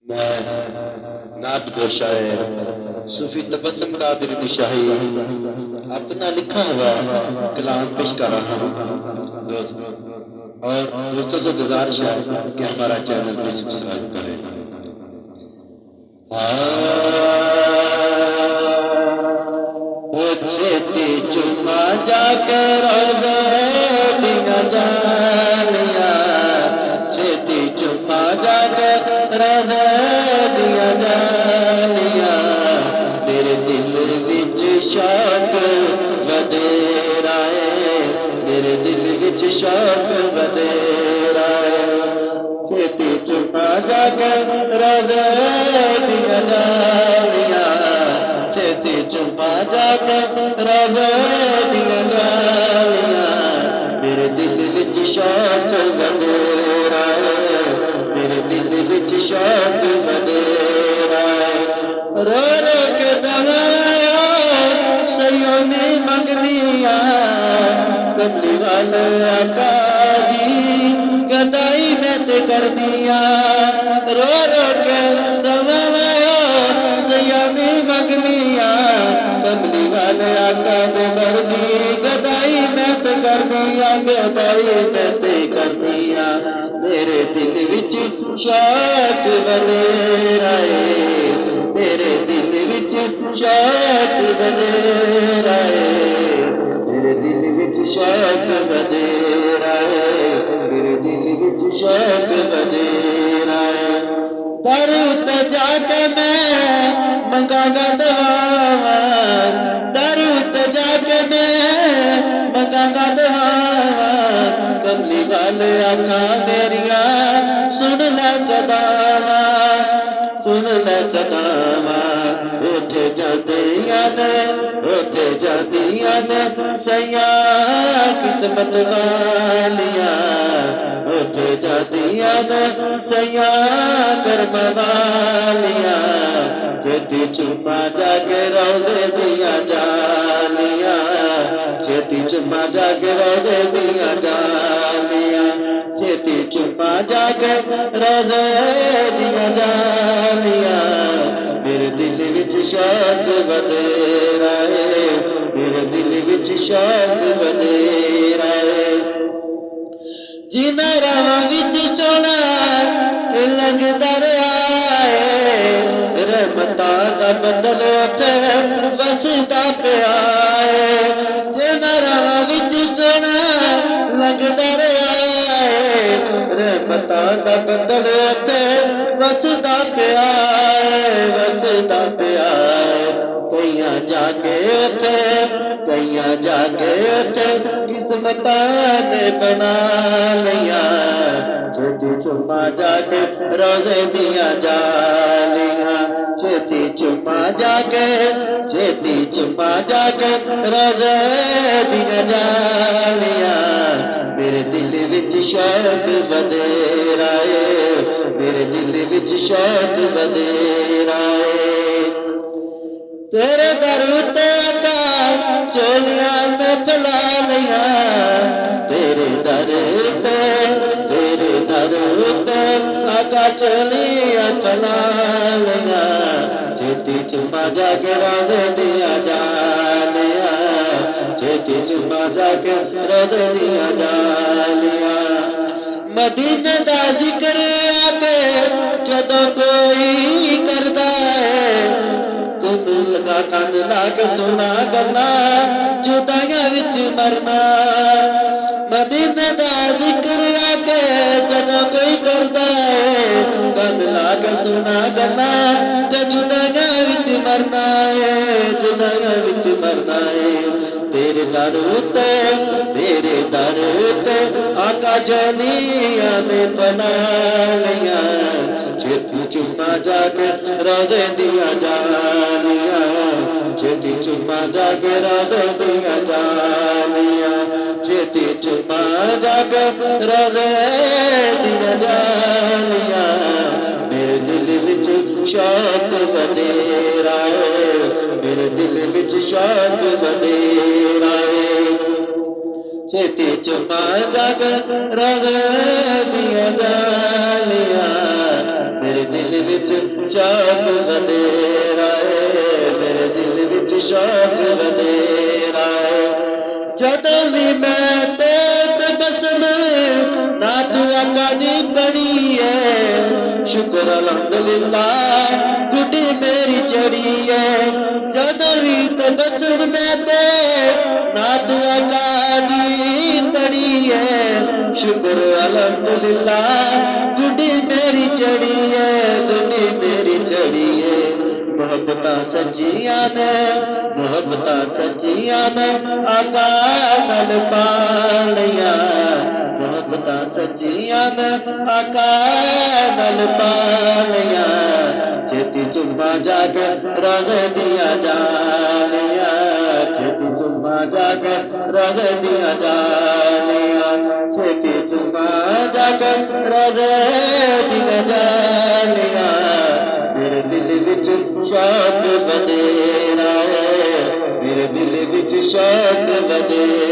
मैं नात शायर सूफी तबस्सुम कादरी दी शाही अपना लिखा हुआ कलाम पेश कर रहा हूँ और दोस्तों से गुजारिश है कि हमारा चैनल भी सब्सक्राइब करें। छेती चुमा जाकर दिया जालिया, छेती चुमा जाकर दिया जालिया, मेरे दिल विच शौक वधेरा है, मेरे दिल विच शौक वधेरा है। छेती चुमा जाकर दिया जालिया, छेती चुमा जाकर दिया जालिया, मेरे दिल विच शौक वधेरा है, मेरे दिल विच शौक वधेरा है। रो रो के दवाया सैयों ने मंगनिया, कमली वाले आका दी गदाई में ते कर दिया। रो रो के दवाया सैयों ने मंगनिया, कमली वाले आका दे दर्दी गदाई में ते कर दिया, गदाई में ते कर दिया। मेरे दिल विच शौक वधेरा है, मेरे दिल विच शौक वधेरा है, मेरे दिल विच शौक वधेरा है, मेरे दिल विच शौक वधेरा है। दर उत्ते जाके मैं मंगागा दवावा, दर उत्ते जाके मैं मंगागा दवावा, कमली वाले आका मेरिया सुन ले सदावा, सुन ले सदावा। उठे जादिया ने, उठे जादिया ने सैया किस्मत वालिया, उठे जादिया ने सैया कर्म वालिया, छेती चुमा जाके रोज़े दिया जालिया, छेती चुमा जाके रोज़े दिया जालिया, छेती चुमा जाके रोज़े दिया जालिया, मेरे दिल विच शौक वधेरा है, मेरे दिल विच शौक वधेरा है। जिन्हां राहां विच सोहणा लंघदा रहा है, रहमतां दा बदल उत्थे वसदा पिया है। जिन्हां राहां विच सोहणा लंघदा रहा है, रहमतां दा बदल उत्थे वसदा पिया है, वसदा पिया है। कईयां जाके उत्थे, कईयां जाके उत्थे किस्मतां ने बना लिया, छेती चुमा जाके रोज़े दिया जालिया, छेती चुमा जाके, छेती चुमा जाके रोज़े दिया जालिया, मेरे दिल विच शौक वधेरा है, मेरे दिल विच शौक वधेरा है। तेरे दर उत्ते आका चोलियां ने फैला लिया, तेरे दर उत्ते, तेरे दर उत्ते आका चोलियां फैला लिया, छेती चुमा जाके रोज़े दिया जालिया, छेती चुमा जाके रोज़े दिया जालिया। मदीने दा जिक्र आके जदों कोई करदा है, लगा कंध लाके सुना गल्ला जुदाइयां विच मरना। मदीने दा जिक्र आके जदों कोई करदा है, कंध लाके सुना गल्ला ते जुदाइयां विच मरना है, जुदाइयां विच मरना है। तेरे दर उत्ते, तेरे दर उत्ते आका जलियां ने फैला लिया, छेती चुमा जाके रोज़े दिया जालिया, छेती चुमा जाके रोज़े दिया जालिया, छेती चुमा जाके रोज़े दिया जालिया, मेरे दिल विच शौक वधेरा है, मेरे दिल विच शौक वधेरा है। छेती चुमा जाके रोज़े दिया जालिया, मेरे दिल विच बड़ी है शुक्र अल्हम्दुलिल्लाह गुड्डी मेरी चढ़ी है जदों भी तबस्सुम में ते नात आका दी पड़ी है शुक्र अल्हम्दुलिल्लाह गुड्डी मेरी चढ़ी है गुड्डी मेरी चढ़ी है मोहब्बत सच्चियां ने मोहब्बत सच्चियां ने आका नल पा लिया मोहब्बत सच्चियां ने आका नल पा लिया छेती चुम्मा जाके रग दिया जालिया छेती चुम्मा जाके रग दिया जालिया छेती चुम्मा जाके रग दिया जालिया मेरे दिल विच शौक बधेरा है मेरे दिल विच शौक बधेरा